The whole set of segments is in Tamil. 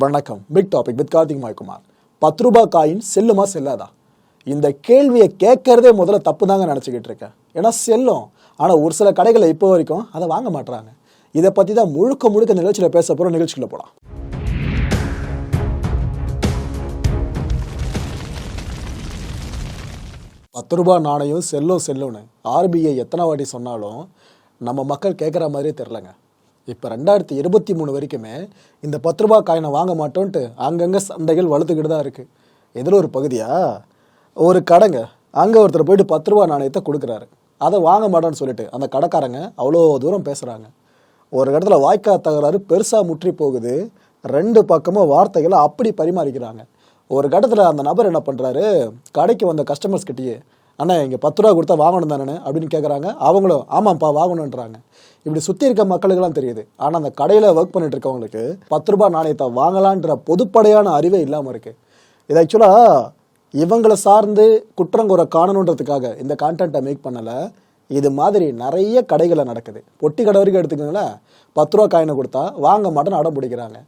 வணக்கம். Big topic with Karthik Maikumar. 10 ரூபாய் காயின் செல்லுமா செல்லாதா? இந்த கேள்வியை கேட்கறதே முதல்ல தப்பு தாங்க நினச்சிக்கிட்டு இருக்கேன். ஏன்னா செல்லும், ஆனால் ஒரு சில கடைகளில் இப்போ வரைக்கும் அதை வாங்க மாட்டுறாங்க. இதை பற்றி தான் முழுக்க நிகழ்ச்சியில் பேச போகிற. நிகழ்ச்சிக்குள்ள போகலாம். ₹10 நாணயம் செல்லும்னு ஆர்பிஐ எத்தனை வாட்டி சொன்னாலும் நம்ம மக்கள் கேட்குற மாதிரியே தெரிலங்க. இப்போ 2023 வரைக்குமே இந்த ₹10 காயினை வாங்க மாட்டோன்ட்டு அங்கங்கே சந்தைகள் வளர்த்துக்கிட்டு தான் இருக்குது. இதில் ஒரு பகுதியாக ஒரு கடைங்க, அங்கே ஒருத்தர் போயிட்டு ₹10 நாணயத்தை கொடுக்குறாரு. அதை வாங்க மாட்டோன்னு சொல்லிட்டு அந்த கடைக்காரங்க அவ்வளோ தூரம் பேசுகிறாங்க. ஒரு இடத்துல வாய்க்கா தகராறு பெருசாக முற்றி போகுது. 2 பக்கமும் வார்த்தைகளை அப்படி பரிமாறிக்கிறாங்க. ஒரு கட்டத்தில் அந்த நபர் என்ன பண்ணுறாரு, கடைக்கு வந்த கஸ்டமர்ஸ் கிட்டேயே, அண்ணா இங்கே ₹10 கொடுத்தா வாங்கணும் தானே அப்படின்னு கேட்குறாங்க. அவங்களும் ஆமாம்ப்பா வாங்கணுன்றாங்க. இப்படி சுற்றி இருக்க மக்களுக்கெல்லாம் தெரியுது. ஆனால் அந்த கடையில் ஒர்க் பண்ணிட்டு இருக்கவங்களுக்கு ₹10 நாணயத்தை வாங்கலான்ற பொதுப்படையான அறிவே இல்லாமல் இருக்குது. இது ஆக்சுவலாக இவங்களை சார்ந்து குற்றங்குறை காணணுன்றதுக்காக இந்த கான்டென்ட்டை மேக் பண்ணலை. இது மாதிரி நிறைய கடைகளில் நடக்குது. பொட்டி கடை வரைக்கும் எடுத்துக்கோங்களேன், ₹10 காயினை கொடுத்தா வாங்க மாட்டேன்னு அடம் பிடிக்கிறாங்க.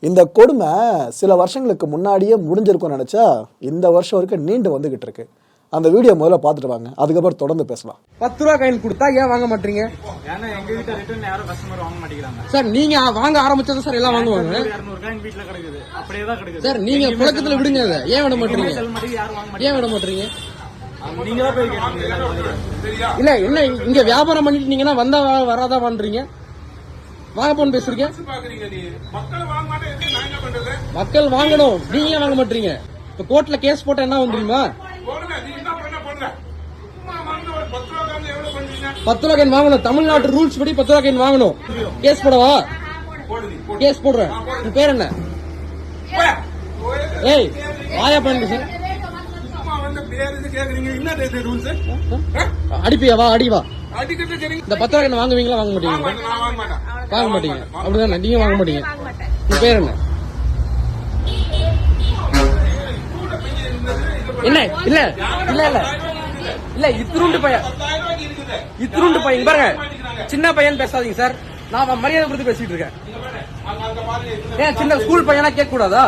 இந்த கொடுமை சில வருஷங்களுக்கு முன்னாடியே முடிஞ்சிருக்கும்னு நினச்சா இந்த வருஷம் வரைக்கும் நீண்டு வந்துகிட்டு இருக்கு. அந்த வீடியோ முதல்ல பார்த்துட்டு வாங்க, அதுக்கப்புறம் தொடர்ந்து பேசலாம். ₹10 காயின் கொடுத்தா ஏன் வாங்க மாட்டீங்க? ஏன்னா எங்க வீட்டுல ரிட்டர்ன் யாரும் கஸ்டமர் வாங்க மாட்டேங்கிறாங்க சார். நீங்க வாங்க ஆரம்பிச்சது சார் எல்லாம் வாங்குவாங்க. 200 காயின் வீட்டுல கிடக்குது, அப்படியே தான் கிடக்குது சார். நீங்க புழக்கத்துல விடுங்க, அதை ஏன் விட மாட்டீங்க? யாரும் வாங்க ஏன் விட மாட்டீங்க? நீங்க தான் போய் கேட்டீங்க. இல்ல என்ன இங்க வியாபாரம் பண்ணிட்டு நீங்கன்னா வந்தா வராதா பண்றீங்க? வாங்க போன்னு பேசுறீங்க. மக்கள் வாங்கணும், நீங்க வாங்க மாட்டீங்க. இப்ப கோர்ட்ல கேஸ் போட்டா என்ன வந்துருமா? ₹10 காயின் வாங்கணும். தமிழ்நாட்டு ரூல்ஸ் படி ₹10 காயின் வாங்கணும். கேஸ் போடவா? கேஸ் போடுறேன். உன் பேர் என்ன? ஏய் வாயா பண்ணு சார். அடிப்பியா? வா அடி வா. இந்த ₹10 காயின் வாங்குவீங்களா வாங்க மாட்டீங்க? வாங்க மாட்டீங்க அப்படிதானே? நீங்க வாங்க மாட்டீங்க. உன் பேர் என்ன? என்ன? இல்ல இல்ல இல்ல இல்ல இத்திருண்டு பையன் பாருங்க. சின்ன பையன் பேசாதீங்க சார். நான் மரியாதை கொடுத்து பேசிட்டு இருக்கேன். ஏன் சின்ன ஸ்கூல் பையனா கேட்க கூடாதா?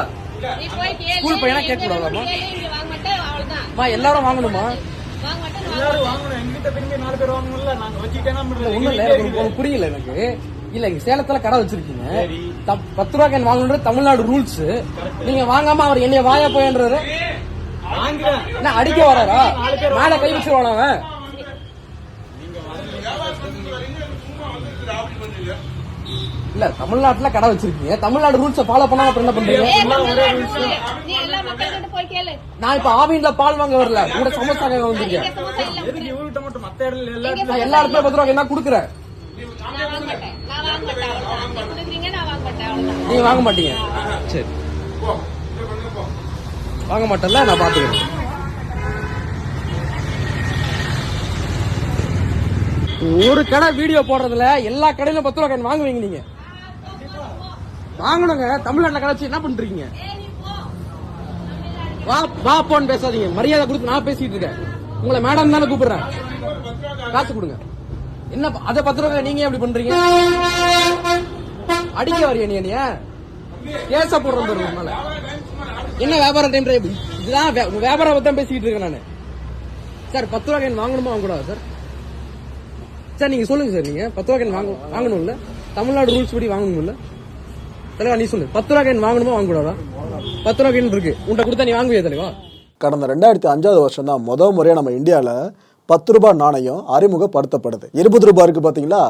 ஸ்கூல் பையனா கேட்க கூடாதாமா? எல்லாரும் வாங்கணுமா? ஒண்ணும் இல்ல, புரியல எனக்கு. இல்ல இங்க சேலத்துல கடை வச்சிருக்கீங்க, ₹10 காயின் வாங்கணுன்ற தமிழ்நாடு ரூல்ஸ். நீங்க வாங்காம அவர் என்னைய வாயா போயன்றாரு. அடிக்க வராரா? மேல கை வச்சிருவானா அவன்? இல்ல தமிழ்நாட்டுல கடை வச்சிருக்கீங்க, தமிழ்நாடு ரூல்ஸ் ஃபாலோ பண்ணாம அப்புறம் என்ன பண்றீங்க? நான் இப்ப ஆவின்ல பால் வாங்க வரல, கூட சமோசா வாங்க வந்திருக்கேன். எல்லா இடத்துல ₹10 என்ன குடுக்குறேன்? நீங்க வாங்க மாட்டீங்க. சரி வாங்க மாட்டேன்ல, நான் பாத்துக்கிறேன். ஒரு கடை வீடியோ போடுறதுல எல்லா கடையிலும் ₹10 காயின் வாங்குவீங்க. நீங்க வாங்கணுங்க. தமிழ்நாட்டுல கடை வச்சு என்ன பண்றீங்க? வா போன்னு பேசாதீங்க. மரியாதை கொடுத்து நான் பேசிட்டு இருக்கேன். உங்களை மேடம் தானே கூப்பிடுறேன். காசு கொடுங்க. என்ன அதை ₹10 நீங்க எப்படி பண்றீங்க? அடிக்க வரையா நீ? என்னைய கேச போடுறேன். என்ன வியாபாரம் டைம்? இதுதான் வியாபாரம் பத்தி தான் பேசிட்டு இருக்கேன் நானு. சார் ₹10 காயின் வாங்கணுமா வாங்க கூடாது சார்? சார் நீங்க சொல்லுங்க சார். நீங்க ₹10 காயின் வாங்கணும் இல்ல? தமிழ்நாடு ரூல்ஸ் படி வாங்கணும் இல்ல? தலைவா நீ சொல்லு. ₹10 காயின் வாங்கணுமா வாங்க கூடாதா? ₹10 காயின் இருக்கு உன்கிட்ட கொடுத்தா நீ வாங்குவியா தலைவா? கடந்த 2005 வருஷம் தான் முறையாக நம்ம இந்தியாவில் ₹10 நாணயம் அறிமுகப்படுத்தப்படுது. ₹20 இருக்கு பார்த்தீங்களா?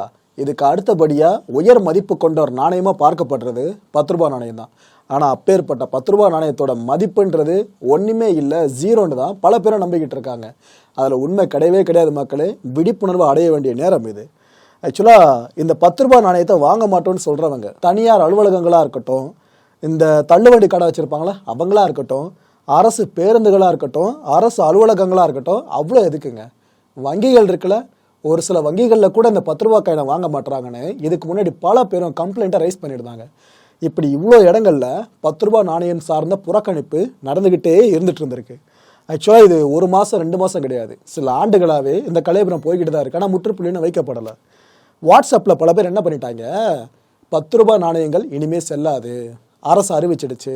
இதுக்கு அடுத்தபடியாக உயர் மதிப்பு கொண்ட ஒரு நாணயமாக பார்க்கப்படுறது ₹10 நாணயம் தான். ஆனால் அப்பேற்பட்ட ₹10 நாணயத்தோட மதிப்புன்றது ஒன்றுமே இல்லை, ஜீரோன்னு தான் பல பேரை நம்பிக்கிட்டு இருக்காங்க. அதில் உண்மை கிடையவே கிடையாது. மக்களே விழிப்புணர்வு அடைய வேண்டிய நேரம் இது. ஆக்சுவலாக இந்த ₹10 நாணயத்தை வாங்க மாட்டோம்னு சொல்கிறவங்க தனியார் அலுவலகங்களாக இருக்கட்டும், இந்த தள்ளுவண்டி கடை வச்சுருப்பாங்களா அவங்களா இருக்கட்டும், அரசு பேருந்துகளாக இருக்கட்டும், அரசு அலுவலகங்களாக இருக்கட்டும், அவ்வளோ எதுக்குங்க? வங்கிகள் இருக்குல்ல, ஒரு சில வங்கிகளில் கூட இந்த ₹10 காயினை வாங்க மாட்டுறாங்கன்னு இதுக்கு முன்னாடி பல பேரும் கம்ப்ளைண்ட்டை ரைஸ் பண்ணியிருந்தாங்க. இப்படி இவ்வளோ இடங்களில் ₹10 நாணயம் சார்ந்த புறக்கணிப்பு நடந்துக்கிட்டே இருந்துட்டு இருந்திருக்கு. ஆக்சுவலாக இது 1 மாதம் 2 மாதம் கிடையாது, சில ஆண்டுகளாகவே இந்த கலைபுரம் போய்கிட்டு தான் இருக்கு. ஆனால் முற்றுப்புள்ளின்னு வைக்கப்படலை. வாட்ஸ்அப்பில் பல பேர் என்ன பண்ணிட்டாங்க, ₹10 நாணயங்கள் இனிமேல் செல்லாது, அரசு அறிவிச்சிடுச்சு.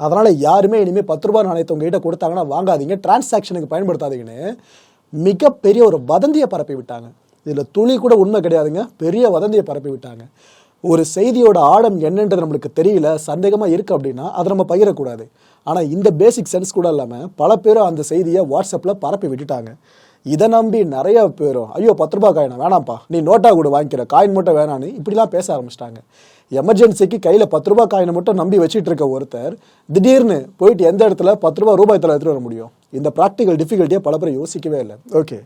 அதனால யாருமே இனிமேல் 10 ரூபாய் நாணயத்தை உங்ககிட்ட கொடுத்தாங்கன்னா வாங்காதீங்க, டிரான்சாக்ஷனுக்கு பயன்படுத்தாதீங்கன்னு மிகப்பெரிய ஒரு வதந்தியை பரப்பி விட்டாங்க. இதில் துளி கூட உண்மை கிடையாதுங்க, பெரிய வதந்தியை பரப்பி விட்டாங்க. ஒரு செய்தியோட ஆழம் என்னன்றது நம்மளுக்கு தெரியல, சந்தேகமாக இருக்குது அப்படின்னா அதை நம்ம பகிரக்கூடாது. ஆனால் இந்த பேசிக் சென்ஸ் கூட இல்லாமல் பல பேரும் அந்த செய்தியை வாட்ஸ்அப்பில் பரப்பி விட்டுட்டாங்க. இதை நம்பி நிறைய பேரும் ஐயோ 10 ரூபாய் காயினா வேணாம்ப்பா, நீ நோட்டாக கூட வாங்கிக்கிற, காயின் மட்டும் வேணான்னு இப்படிலாம் பேச ஆரம்பிச்சிட்டாங்க. எமர்ஜென்சிக்கு கையில் 10 ரூபாய் காயினை மட்டும் நம்பி வச்சுட்டு இருக்க ஒருத்தர் திடீர்னு போயிட்டு எந்த இடத்துல 10 ரூபாய் தலை எடுத்துகிட்டு வர முடியும்? இந்த ப்ராக்டிக்கல் டிஃபிகல்ட்டியை பல பேர் யோசிக்கவே இல்லை. ஓகே,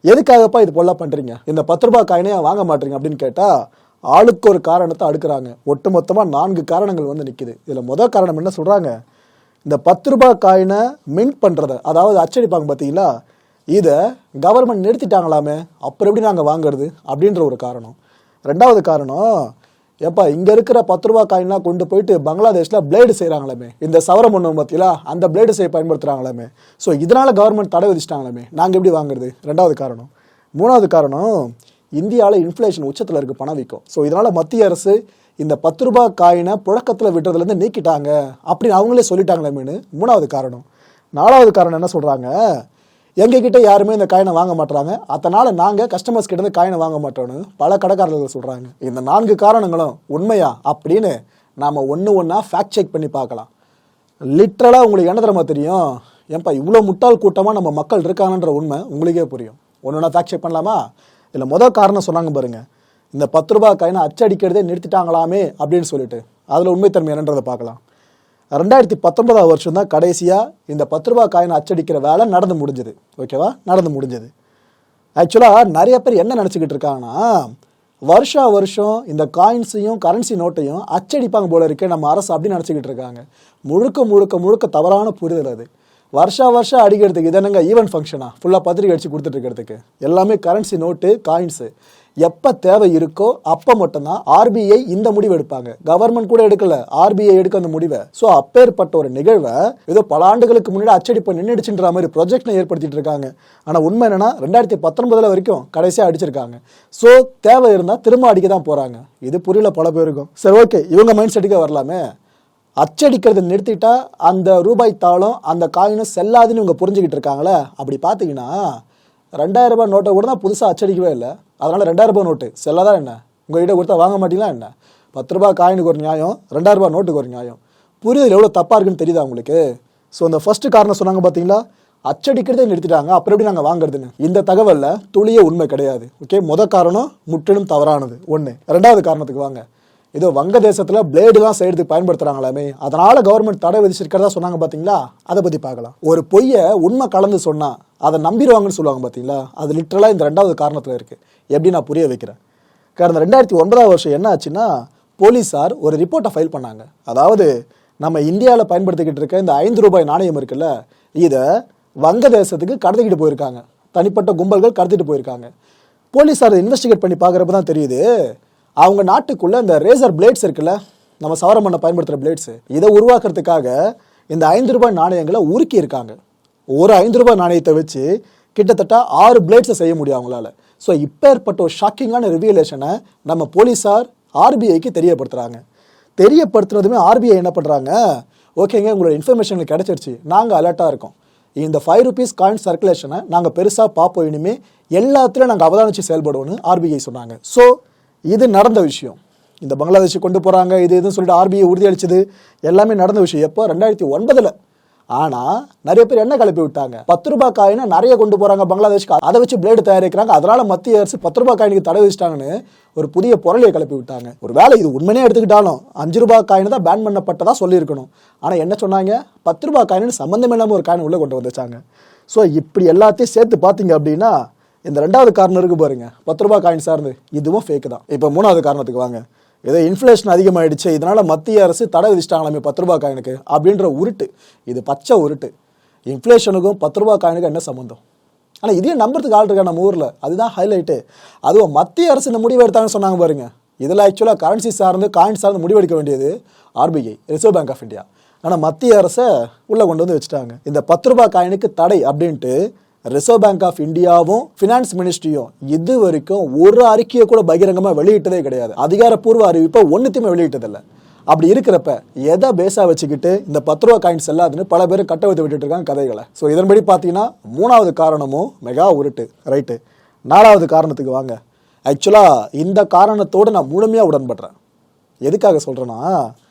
எதுக்காகப்பா இது போலாம் பண்ணுறீங்க, இந்த 10 ரூபாய் காயினே வாங்க மாட்டீங்க அப்படின்னு கேட்டால் ஆளுக்கு ஒரு காரணத்தை அடுக்குறாங்க. ஒட்டு மொத்தமாக 4 காரணங்கள் வந்து நிற்கிது. இதில் முதல் காரணம் என்ன சொல்கிறாங்க, இந்த 10 ரூபாய் காயினை மின்ட் பண்ணுறத, அதாவது அச்சடிப்பாங்க பார்த்தீங்களா, இதை கவர்மெண்ட் நிறுத்திட்டாங்களாமே, அப்புறம் எப்படி நாங்கள் வாங்குறது அப்படின்ற ஒரு காரணம். ரெண்டாவது காரணம், ஏப்பா இங்கே இருக்கிற 10 ரூபாய் காயின்லாம் கொண்டு போயிட்டு பங்களாதேஷில் பிளேடு செய்கிறாங்களாமே, இந்த சவரம் ஒன்று பார்த்தீங்களா அந்த பிளேடு செய்ய பயன்படுத்துகிறாங்களாமே, ஸோ இதனால் கவர்மெண்ட் தடை விதிச்சிட்டாங்களாமே, நாங்கள் எப்படி வாங்குறது? ரெண்டாவது காரணம். மூணாவது காரணம், இந்தியாவில் இன்ஃப்ளேஷன் உச்சத்தில் இருக்குது, பணவீக்கம். ஸோ இதனால் மத்திய அரசு இந்த 10 ரூபாய் காயினை புழக்கத்தில் விட்டுறதுலேருந்து நீக்கிட்டாங்க அப்படின்னு அவங்களே சொல்லிட்டாங்களேமேனு மூணாவது காரணம். நாலாவது காரணம் என்ன சொல்கிறாங்க, எங்ககிட்ட யாருமே இந்த காயினை வாங்க மாட்டுறாங்க, அதனால் நாங்கள் கஸ்டமர்ஸ் கிட்ட இருந்து காயினை வாங்க மாட்டோன்னு பல கடைக்காரர்கள் சொல்கிறாங்க. இந்த 4 காரணங்களும் உண்மையா அப்படின்னு நாம் ஒன்று ஒன்றா ஃபேக்ட் செக் பண்ணி பார்க்கலாம். லிட்ரலாக உங்களுக்கு என்ன தரமா தெரியும், ஏன்பா இவ்வளோ முட்டாள் கூட்டமாக நம்ம மக்கள் இருக்காங்கன்ற உண்மை உங்களுக்கே புரியும். ஒன்று ஒன்றா ஃபேக்ட் செக் பண்ணலாமா? இதில் முதல் காரணம் சொன்னாங்க பாருங்கள், இந்த 10 ரூபாய் காயினை அச்சடிக்கிறதே நிறுத்திட்டாங்களாமே அப்படின்னு சொல்லிட்டு, அதில் உண்மைத்தன்மை என்னன்றதை பார்க்கலாம். 2019 வருஷம் தான் கடைசியாக இந்த 10 ரூபாய் காயினை அச்சடிக்கிற வேலை நடந்து முடிஞ்சது. ஓகேவா, நடந்து முடிஞ்சது. ஆக்சுவலாக நிறைய பேர் என்ன நினச்சிக்கிட்டு இருக்காங்கன்னா, வருஷம் இந்த காயின்ஸையும் கரன்சி நோட்டையும் அச்சடிப்பாங்க போல இருக்கே நம்ம அரசு அப்படின்னு நினச்சிக்கிட்டு இருக்காங்க. முழுக்க தவறான புரிதல் அது. வருஷம் அடிக்கிறதுக்கு இது என்னங்க ஈவென்ட் ஃபங்க்ஷனா, ஃபுல்லாக பத்திரிக்கை அடிச்சு கொடுத்துட்டு இருக்கிறதுக்கு? எல்லாமே கரன்சி நோட்டு, காயின்ஸு. எப்போ தேவை இருக்கோ அப்போ மட்டும்தான் ஆர்பிஐ இந்த முடிவு எடுப்பாங்க. கவர்மெண்ட் கூட எடுக்கல, ஆர்பிஐ எடுக்க அந்த முடிவை. ஸோ அப்பேற்பட்ட ஒரு நிகழ்வை ஏதோ பல ஆண்டுகளுக்கு முன்னாடி அச்சடிப்பு நின்றுடுச்சுன்ற மாதிரி ப்ரொஜெக்டை ஏற்படுத்திட்டு இருக்காங்க. ஆனால் உண்மை என்னன்னா 2019 வரைக்கும் கடைசியாக அடிச்சிருக்காங்க. ஸோ தேவை இருந்தால் திரும்ப அடிக்க தான் போகிறாங்க. இது புரியல பல பேருக்கும். சரி, ஓகே, இவங்க மைண்ட் செட்டுக்கே வரலாமே. அச்சடிக்கிறத நிறுத்திட்டா அந்த ரூபாய் தாளும் அந்த காயினும் செல்லாதுன்னு இவங்க புரிஞ்சுக்கிட்டு இருக்காங்களே. அப்படி பார்த்தீங்கன்னா 2000 ரூபாய் நோட்டை கூட தான் புதுசாக அச்சடிக்கவே இல்லை. அதனால் 2000 ரூபாய் நோட்டு செல்லாதா என்ன? உங்கள்கிட்ட கொடுத்தா வாங்க மாட்டீங்களா என்ன? 10 ரூபாய் காயினுக்கு ஒரு நியாயம், 2000 ரூபாய் நோட்டுக்கு ஒரு நியாயம். புரியுது எவ்வளோ தப்பாக இருக்குன்னு தெரியுதா உங்களுக்கு? ஸோ அந்த ஃபர்ஸ்ட் காரணம் சொன்னாங்க பார்த்தீங்களா, அச்சடிக்கிறதே நிறுத்திட்டாங்க, அப்புறம் எப்படி நாங்கள் வாங்குறதுன்னு. இந்த தகவலில் துளியே உண்மை கிடையாது. ஓகே, முதல் காரணம் முற்றிலும் தவறானது ஒன்று. ரெண்டாவது காரணத்துக்கு வாங்க. ஏதோ வங்கதேசத்தில் பிளேடுலாம் செய்யறதுக்கு பயன்படுத்துகிறாங்களாமே, அதனால் கவர்மெண்ட் தடை விதிச்சிருக்கிறதா சொன்னாங்க பார்த்தீங்களா, அதை பற்றி பார்க்கலாம். ஒரு பொய்யை உண்மை கலந்து சொன்னால் அதை நம்பிடுவாங்கன்னு சொல்லுவாங்க பார்த்தீங்களா, அது லிட்டரலாக இந்த ரெண்டாவது காரணத்தில் இருக்குது. எப்படி நான் புரிய வைக்கிறேன். கடந்த 2009 வருஷம் என்ன ஆச்சுன்னா, போலீஸார் ஒரு ரிப்போர்ட்டை ஃபைல் பண்ணாங்க. அதாவது நம்ம இந்தியாவில் பயன்படுத்திக்கிட்டு இருக்க இந்த 5 ரூபாய் நாணயம் இருக்குல்ல, இதை வங்கதேசத்துக்கு கடத்திக்கிட்டு போயிருக்காங்க. தனிப்பட்ட கும்பல்கள் கடத்திட்டு போயிருக்காங்க. போலீஸார் இன்வெஸ்டிகேட் பண்ணி பார்க்குறப்ப தான் தெரியுது, அவங்க நாட்டுக்குள்ளே இந்த ரேசர் பிளேட்ஸ் இருக்குல்ல, நம்ம சவரம் பண்ண பயன்படுத்துகிற பிளேட்ஸு, இதை உருவாக்குறதுக்காக இந்த 5 ரூபாய் நாணயங்களை உருக்கி இருக்காங்க. ஒரு 5 ரூபாய் நாணயத்தை வச்சு கிட்டத்தட்ட 6 பிளேட்ஸை செய்ய முடியும் அவங்களால. ஸோ இப்பேற்பட்ட ஒரு ஷாக்கிங்கான ரிவியலேஷனை நம்ம போலீஸார் ஆர்பிஐக்கு தெரியப்படுத்துகிறாங்க. தெரியப்படுத்துனதுமே ஆர்பிஐ என்ன பண்ணுறாங்க, ஓகேங்க உங்களோட இன்ஃபர்மேஷன் கிடைச்சிருச்சு, நாங்கள் அலர்ட்டாக இருக்கோம், இந்த 5 ரூபீஸ் காயின் சர்க்குலேஷனை நாங்கள் பெருசாக பார்ப்போம், இனிமேல் எல்லாத்துலேயும் நாங்கள் அவதானிச்சு செயல்படுவோம்னு ஆர்பிஐ சொன்னாங்க. ஸோ இது நடந்த விஷயம். இந்த பங்களாதேஷ் கொண்டு போகிறாங்க இதுன்னு சொல்லிட்டு ஆர்பிஐ உறுதியளிச்சது எல்லாமே நடந்த விஷயம். எப்போ 2009. ஆனால் நிறைய பேர் என்ன கிளப்பி விட்டாங்க, 10 ரூபாய் காயினை நிறைய கொண்டு போகிறாங்க பங்களாதேஷ்க்கு, அதை வச்சு பிளேடு தயாரிக்கிறாங்க, அதனால் மத்திய அரசு 10 ரூபாய் காயினுக்கு தடை வச்சிட்டாங்கன்னு ஒரு புதிய பொருளையை கிளப்பி விட்டாங்க. ஒரு வேலை இது உண்மையே எடுத்துக்கிட்டாலும் 5 ரூபாய் காயின் தான் பேன் பண்ணப்பட்டதா சொல்லியிருக்கணும். ஆனால் என்ன சொன்னாங்க, 10 ரூபாய் காயின்னு சம்மந்தம் இல்லாமல் ஒரு காயின் உள்ளே கொண்டு வந்துச்சாங்க. ஸோ இப்படி எல்லாத்தையும் சேர்த்து பார்த்தீங்க அப்படின்னா இந்த ரெண்டாவது காரணம் இருக்கு பாருங்க, 10 ரூபாய் காயின் சார்ந்து, இதுவும் ஃபேக்கு தான். இப்போ மூணாவது காரணத்துக்கு வாங்க. ஏதோ இன்ஃப்ளேஷன் அதிகமாகிடுச்சு, இதனால் மத்திய அரசு தடை விதிச்சிட்டாங்களாமே 10 ரூபாய் காயினுக்கு அப்படின்ற உருட்டு. இது பச்சை உருட்டு. இன்ஃப்ளேஷனுக்கும் 10 ரூபாய் காயினுக்கும் என்ன சம்மந்தம்? ஆனால் இதையும் நம்புறதுக்கு ஆள் இருக்கா நம்ம ஊரில், அதுதான் ஹைலைட்டு. அதுவும் மத்திய அரசு இந்த முடிவு எடுத்தாங்கன்னு சொன்னாங்க பாருங்க. இதில் ஆக்சுவலாக கரன்சி சார்ந்து காயின் சார்ந்து முடிவெடுக்க வேண்டியது RBI, reserve bank of India. ஆனால் மத்திய அரசை உள்ளே கொண்டு வந்து வச்சுட்டாங்க. இந்த 10 ரூபாய் காயினுக்கு தடை அப்படின்ட்டு ரிசர்வ் பேங்க் ஆஃப் இந்தியாவும் ஃபினான்ஸ் மினிஸ்ட்ரியும் இது வரைக்கும் ஒரு அறிக்கையை கூட பகிரங்கமாக வெளியிட்டதே கிடையாது. அதிகாரப்பூர்வ அறிவிப்பை ஒன்றுத்தையுமே வெளியிட்டதில்லை. அப்படி இருக்கிறப்ப எதை பேஸா வச்சுக்கிட்டு இந்த 10 ரூபா காயின் செல்லாதுன்னு பல பேர் கட்ட வைத்து விட்டுட்டு இருக்காங்க கதைகளை. ஸோ இதன்படி பார்த்தீங்கன்னா 3வது காரணமும் மெகா உருட்டு, ரைட்டு. 4வது காரணத்துக்கு வாங்க. ஆக்சுவலாக இந்த காரணத்தோடு நான் முழுமையாக உடன்படுறேன். எதுக்காக சொல்கிறேன்னா,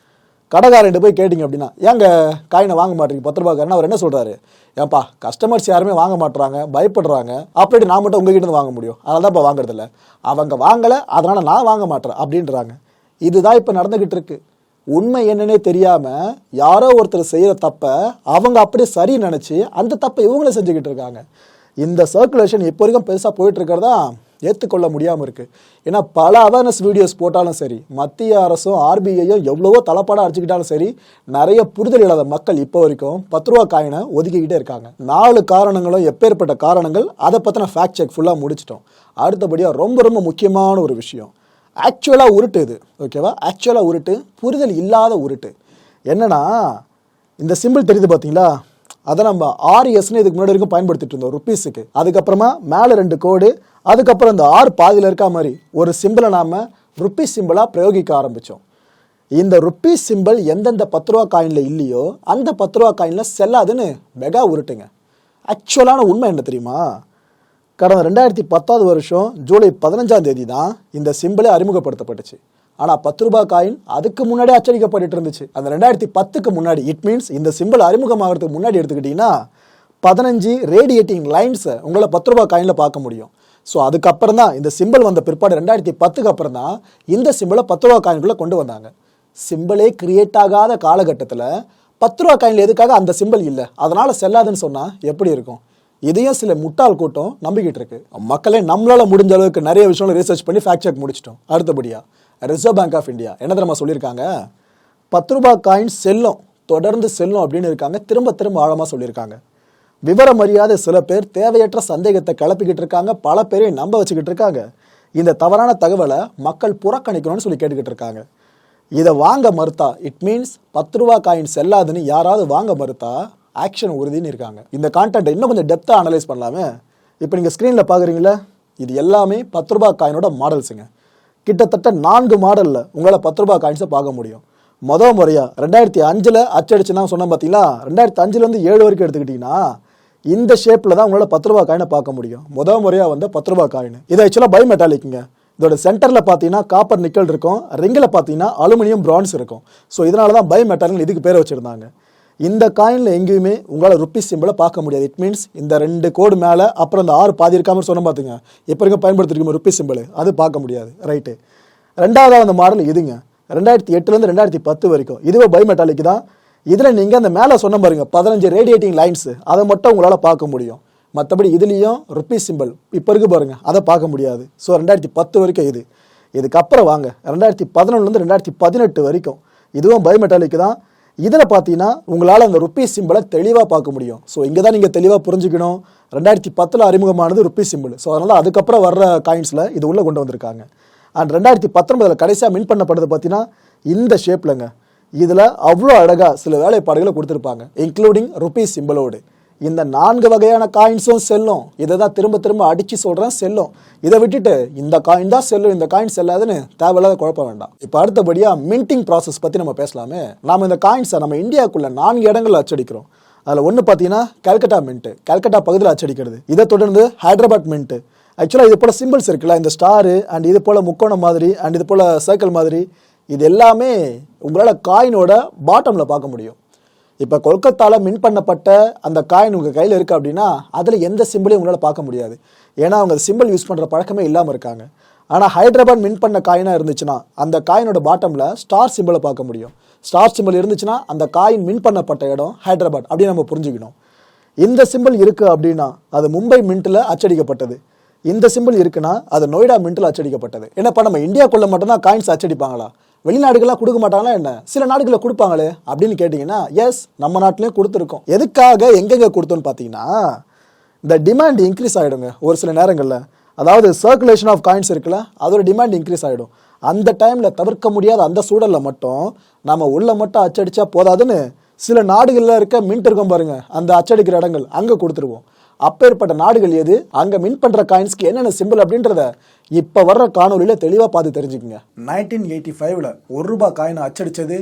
கடைக்காரன்ட்டு போய் கேட்டிங்க அப்படின்னா, ஏங்க காயினை வாங்க மாட்டீங்க 10 ரூபா காரன், அவர் என்ன சொல்கிறாரு, ஏன்ப்பா கஸ்டமர்ஸ் யாருமே வாங்க மாட்டுறாங்க, பயப்படுறாங்க, அப்படி நான் மட்டும் உங்ககிட்ட இருந்து வாங்க முடியும், அதனால தான் இப்போ வாங்குறதில்ல, அவங்க வாங்கலை அதனால் நான் வாங்க மாட்டேறேன் அப்படின்றாங்க. இதுதான் இப்போ நடந்துக்கிட்டு இருக்கு. உண்மை என்னன்னே தெரியாமல் யாரோ ஒருத்தர் செய்கிற தப்பை அவங்க அப்படியே சரி நினச்சி அந்த தப்பை இவங்களே செஞ்சுக்கிட்டு இருக்காங்க. இந்த சர்க்குலேஷன் இப்போ வரைக்கும் பெருசாக போயிட்டு இருக்கிறதா ஏற்றுக்கொள்ள முடியாமல் இருக்குது. ஏன்னா பல அவேர்னஸ் வீடியோஸ் போட்டாலும் சரி, மத்திய அரசும் ஆர்பிஐயும் எவ்வளவோ தலைப்பாடாக அடிச்சுக்கிட்டாலும் சரி, நிறைய புரிதல் இல்லாத மக்கள் இப்போ வரைக்கும் 10 ரூபா காயினை ஒதுக்கிக்கிட்டே இருக்காங்க. 4 காரணங்களும் எப்பேற்பட்ட காரணங்கள், அதை பற்றின ஃபேக்ட் செக் ஃபுல்லாக முடிச்சிட்டோம். அடுத்தபடியாக ரொம்ப ரொம்ப முக்கியமான ஒரு விஷயம், ஆக்சுவலாக உருட்டு இது, ஓகேவா? ஆக்சுவலாக உருட்டு, புரிதல் இல்லாத உருட்டு. என்னன்னா, இந்த சிம்பிள் தெரியுது பார்த்தீங்களா, அதை நம்ம ஆர்எஸ்ன்னு இதுக்கு முன்னாடி வரைக்கும் பயன்படுத்திட்டு இருந்தோம் ருப்பீஸுக்கு. அதுக்கப்புறமா மேலே 2 கோடு, அதுக்கப்புறம் இந்த ஆர் பாதியில் இருக்க மாதிரி ஒரு சிம்பிளை நாம் ருப்பீஸ் சிம்பிளாக பிரயோகிக்க ஆரம்பித்தோம். இந்த ருப்பீஸ் சிம்பிள் எந்தெந்த 10 ரூபா காயினில் இல்லையோ அந்த 10 ரூபா காயினில் செல்லாதுன்னு மெகா உருட்டுங்க. ஆக்சுவலான உண்மை என்ன தெரியுமா, கடந்த 2010 வருஷம் ஜூலை 15ஆம் தேதி தான் இந்த சிம்பிளே அறிமுகப்படுத்தப்பட்டுச்சு. ஆனால் 10 ரூபா காயின் அதுக்கு முன்னாடி அச்சடிக்கப்பட்டு இருந்துச்சு. அந்த 2010க்கு முன்னாடி, இட் மீன்ஸ் இந்த சிம்பிள் அறிமுகமாகிறதுக்கு முன்னாடி எடுத்துக்கிட்டிங்கன்னா 15 ரேடியேட்டிங் லைன்ஸை உங்களை 10 ரூபா காயினில் பார்க்க முடியும். ஸோ அதுக்கப்புறம் தான் இந்த சிம்பிள் வந்த பிற்பாடு 2010க்கு அப்புறம் தான் இந்த சிம்பிளை 10 ரூபா காயின்குள்ளே கொண்டு வந்தாங்க. சிம்பிளே கிரியேட் ஆகாத காலகட்டத்தில் 10 ரூபா காயினில் எதுக்காக அந்த சிம்பிள் இல்லை, அதனால் செல்லாதுன்னு சொன்னால் எப்படி இருக்கும்? இதையும் சில முட்டாள் கூட்டம் நம்பிக்கிட்டு இருக்கு. மக்களே நம்மளால் முடிஞ்ச அளவுக்கு நிறைய விஷயங்களை ரிசர்ச் பண்ணி ஃபேக்ட் செக் முடிச்சிட்டோம். அடுத்தபடியாக ரிசர்வ் பேங்க் ஆஃப் இந்தியா என்ன தெரியுமா சொல்லியிருக்காங்க, 10 ரூபா காயின் செல்லும், தொடர்ந்து செல்லும் அப்படின்னு இருக்காங்க. திரும்ப திரும்ப ஆழமாக சொல்லியிருக்காங்க. விவரம் அறியாத சில பேர் தேவையற்ற சந்தேகத்தை கிளப்பிக்கிட்டு இருக்காங்க, பல பேரையும் நம்ப வச்சுக்கிட்டு இருக்காங்க. இந்த தவறான தகவலை மக்கள் புறக்கணிக்கணும்னு சொல்லி கேட்டுக்கிட்டு இருக்காங்க. இதை வாங்க மறுத்தா, இட் மீன்ஸ் 10 ரூபா காயின் செல்லாதுன்னு யாராவது வாங்க மறுத்தா ஆக்ஷன் உறுதின்னு இருக்காங்க. இந்த கான்டென்ட்டை இன்னும் கொஞ்சம் டெப்த்தாக அனலைஸ் பண்ணலாமே. இப்போ நீங்கள் ஸ்க்ரீனில் பார்க்குறீங்களா, இது எல்லாமே 10 ரூபா காயினோட மாடல்ஸுங்க. கிட்டத்தட்ட 4 மாடலில் உங்களால் 10 ரூபா காயின்ஸை பார்க்க முடியும். மொதல் முறையாக 2005 அச்சடிச்சுன்னா சொன்னால் பார்த்தீங்களா, 2005லேருந்து 7 வரைக்கும் எடுத்துக்கிட்டிங்கன்னா இந்த ஷேப்பில் தான் உங்களால் 10 ரூபா காயினை பார்க்க முடியும். முதல் முறையாக வந்து 10 ரூபா காயின் இது ஆக்சுவலாக பை மெட்டாலிக்குங்க. இதோட சென்டரில் பார்த்தீங்கன்னா காப்பர் நிக்கல் இருக்கும், ரிங்கில் பார்த்தீங்கன்னா அலுமினியம் பிரான்ஸ் இருக்கும். ஸோ இதனால தான் பை மெட்டாலிக் இதுக்கு பேர் வச்சுருந்தாங்க. இந்த காயினில் எங்கேயுமே உங்களால் ருப்பீஸ் சிம்பிளை பார்க்க முடியாது. இட் மீன்ஸ் இந்த 2 கோடு மேலே அப்புறம் இந்த 6 பாதி இருக்காமல் சொன்ன பார்த்துங்க, இப்போ இருக்க பயன்படுத்திருக்கோம் ருப்பீஸ் சிம்பிள், அது பார்க்க முடியாது, ரைட்டு. 2வது அந்த மாடல் இதுங்க, 2008லேருந்து 2010 வரைக்கும் இதுவே பை மெட்டாலிக் தான். இதில் நீங்கள் அந்த மேலே சொன்ன பாருங்க 15 ரேடியேட்டிங் லைன்ஸு, அதை மட்டும் உங்களால் பார்க்க முடியும். மற்றபடி இதுலேயும் ருப்பீஸ் சிம்பிள் இப்போ இருக்கு பாருங்க, அதை பார்க்க முடியாது. ஸோ 2010 வரைக்கும் இது. இதுக்கப்புறம் வாங்க 2011லேருந்து 2018 வரைக்கும் இதுவும் பை மெட்டாலிக் தான். இதில் பார்த்தீங்கன்னா உங்களால் அந்த ருப்பீஸ் சிம்பிளை தெளிவாக பார்க்க முடியும். ஸோ இங்கே தான் நீங்கள் தெளிவாக புரிஞ்சுக்கணும், 2010 அறிமுகமானது ருப்பீஸ் சிம்பிள். ஸோ அதனால் அதுக்கப்புறம் வர்ற காயின்ஸில் இது உள்ளே கொண்டு வந்திருக்காங்க. அண்ட் 2019 கடைசியாக மின் பண்ணப்படுறது பார்த்தீங்கன்னா இந்த ஷேப்லங்க. இதில் அவ்வளோ அழகாக சில வேலைப்பாடுகளை கொடுத்துருப்பாங்க, இன்க்ளூடிங் ருப்பீஸ் சிம்பிளோடு. இந்த 4 வகையான காயின்ஸும் செல்லும். இதை தான் திரும்ப திரும்ப அடித்து சொல்கிறேன், செல்லும். இதை விட்டுட்டு இந்த காயின் தான் செல்லும், இந்த காயின் செல்லாதுன்னு தேவையில்லாத குழப்பம் வேண்டாம். இப்போ அடுத்தபடியாக மின்டிங் ப்ராசஸ் பற்றி நம்ம பேசலாமே. நாம் இந்த காயின்ஸை நம்ம இந்தியாவுக்குள்ள 4 இடங்களில் அச்சடிக்கிறோம். அதில் ஒன்று பார்த்தீங்கன்னா கல்கட்டா மின்ட்டு, கல்கட்டா பகுதியில் அச்சடிக்கிறது. இதை தொடர்ந்து ஹைதராபாத் மின்ட்டு. ஆக்சுவலாக இது போல் சிம்பிள்ஸ் இருக்குல்ல, இந்த ஸ்டாரு அண்ட் இது போல் முக்கோணம் மாதிரி அண்ட் இது போல் சர்க்கிள் மாதிரி, இது எல்லாமே உங்களால் காயினோட பாட்டமில் பார்க்க முடியும். இப்போ கொல்கத்தாவில் மின் பண்ணப்பட்ட அந்த காயின் உங்கள் கையில் இருக்குது அப்படின்னா அதில் எந்த சிம்பிளையும் உங்களால் பார்க்க முடியாது. ஏன்னா அவங்க சிம்பிள் யூஸ் பண்ணுற பழக்கமே இல்லாமல் இருக்காங்க. ஆனால் ஹைதராபாத் மின் பண்ண காயினாக இருந்துச்சுன்னா அந்த காயினோட பாட்டமில் ஸ்டார் சிம்பிளை பார்க்க முடியும். ஸ்டார் சிம்பிள் இருந்துச்சுன்னா அந்த காயின் மின் பண்ணப்பட்ட இடம் ஹைதராபாத் அப்படின்னு நம்ம புரிஞ்சுக்கணும். இந்த சிம்பிள் இருக்குது அப்படின்னா அது மும்பை மின்ட்டில் அச்சடிக்கப்பட்டது. இந்த சிம்பிள் இருக்குன்னா அது நொய்டா மின்ட்டில் அச்சடிக்கப்பட்டது. என்னப்பா நம்ம இந்தியாக்குள்ளே மட்டும்தான் காயின்ஸ் அச்சடிப்பாங்களா, வெளிநாடுகள்லாம் கொடுக்க மாட்டாங்களா என்ன, சில நாடுகளில் கொடுப்பாங்களே அப்படின்னு கேட்டிங்கன்னா எஸ், நம்ம நாட்டிலையும் கொடுத்துருக்கோம். எதுக்காக எங்கெங்கே கொடுத்தோன்னு பார்த்தீங்கன்னா இந்த டிமாண்ட் இன்க்ரீஸ் ஆகிடுங்க ஒரு சில நேரங்களில். அதாவது சர்க்குலேஷன் ஆஃப் காயின்ஸ் இருக்குல்ல, அதோட டிமாண்ட் இன்க்ரீஸ் ஆகிடும். அந்த டைமில் தவிர்க்க முடியாத அந்த சூழலில் மட்டும் நம்ம உள்ள மட்டும் அச்சடிச்சா போதாதுன்னு சில நாடுகளில் இருக்க மின்ட் இருக்கும் பாருங்க, அந்த அச்சடிக்கிற இடங்கள் அங்கே கொடுத்துருவோம். அப்பேற்பட்ட நாடுகள் எது, அங்க மின் பண்ற காயின்ஸ்க்கு என்னென்ன சிம்பிள் அப்படின்றத இப்ப வர்ற காணொலியில தெளிவா பார்த்து தெரிஞ்சுக்குங்க. 1985ல ₹1 காயினை அச்சடிச்சது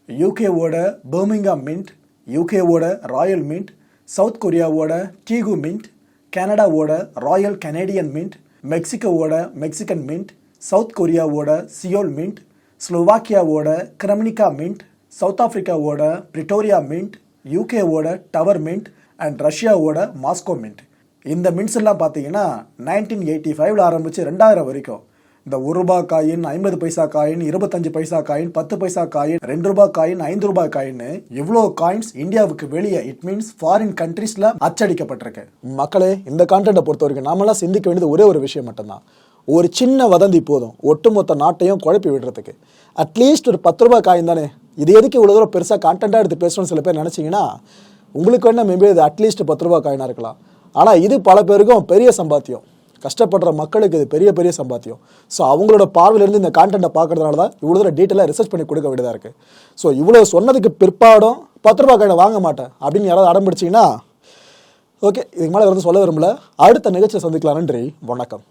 யூகேவோட பர்மிங்ஹாம் மின்ட், யூகேவோட ராயல் மின்ட், சவுத் கொரியாவோட டீகு மின்ட், கனடாவோட ராயல் கனேடியன் மின்ட், மெக்சிகோவோட மெக்சிகன் மின்ட், சவுத் கொரியாவோட சியோல் மின்ட், ஸ்லோவாக்கியாவோட கிரமினிகா மின்ட், சவுத் ஆப்பிரிக்காவோட பிரிட்டோரியா மின்ட், யூகேவோட டவர் மின்ட் அண்ட் ரஷ்யாவோட மாஸ்கோ மின்ட். இந்த மின்ட்ஸ் எல்லாம் பார்த்தீங்கன்னா 1985ல ஆரம்பிச்சு 2000 வரைக்கும் இந்த ₹1 coin, 50 paisa coin, 25 paisa coin, 10 paisa coin, ₹2 coin, ₹5 coin, இவ்வளோ காயின்ஸ் இந்தியாவுக்கு வெளியே, இட் மீன்ஸ் ஃபாரின் கண்ட்ரீஸ்ல அச்சடிக்கப்பட்டிருக்கு. மக்களே, இந்த கான்டென்ட்டை பொறுத்த வரைக்கும் நாமெல்லாம் சிந்திக்க வேண்டியது ஒரே ஒரு விஷயம் மட்டும்தான். ஒரு சின்ன வதந்தி போதும் ஒட்டுமொத்த நாட்டையும் குழப்பி விடுறதுக்கு. அட்லீஸ்ட் ஒரு ₹10 காயின் தானே, இது எதுக்கு இவ்வளோ தூரம் பெருசாக கான்டென்ட்டாக எடுத்து பேசணும்னு சில பேர் நினச்சிங்கன்னா, உங்களுக்கு வேணா மேபி இது அட்லீஸ்ட் ₹10 காயினாக இருக்கலாம். ஆனால் இது பல பேருக்கும் பெரிய சம்பாத்தியம். கஷ்டப்படுற மக்களுக்கு இது பெரிய பெரிய சம்பாத்தியம். ஸோ அவங்களோட பார்வையிலேருந்து இந்த கான்டென்ட்டை பார்க்கறதுனால தான் இவ்வளோ தூரம் டீட்டெயிலாக ரிசர்ச் பண்ணி கொடுக்க வேண்டியதாக இருக்குது. ஸோ இவ்வளோ சொன்னதுக்கு பிற்பாடும் ₹10 காயினை வாங்க மாட்டேன் அப்படின்னு யாராவது அடம் பிடிச்சிங்கன்னா, ஓகே, இதுக்கு மேலே வந்து சொல்ல விரும்பல. அடுத்த நிகழ்ச்சியை சந்திக்கலாம். நன்றி, வணக்கம்.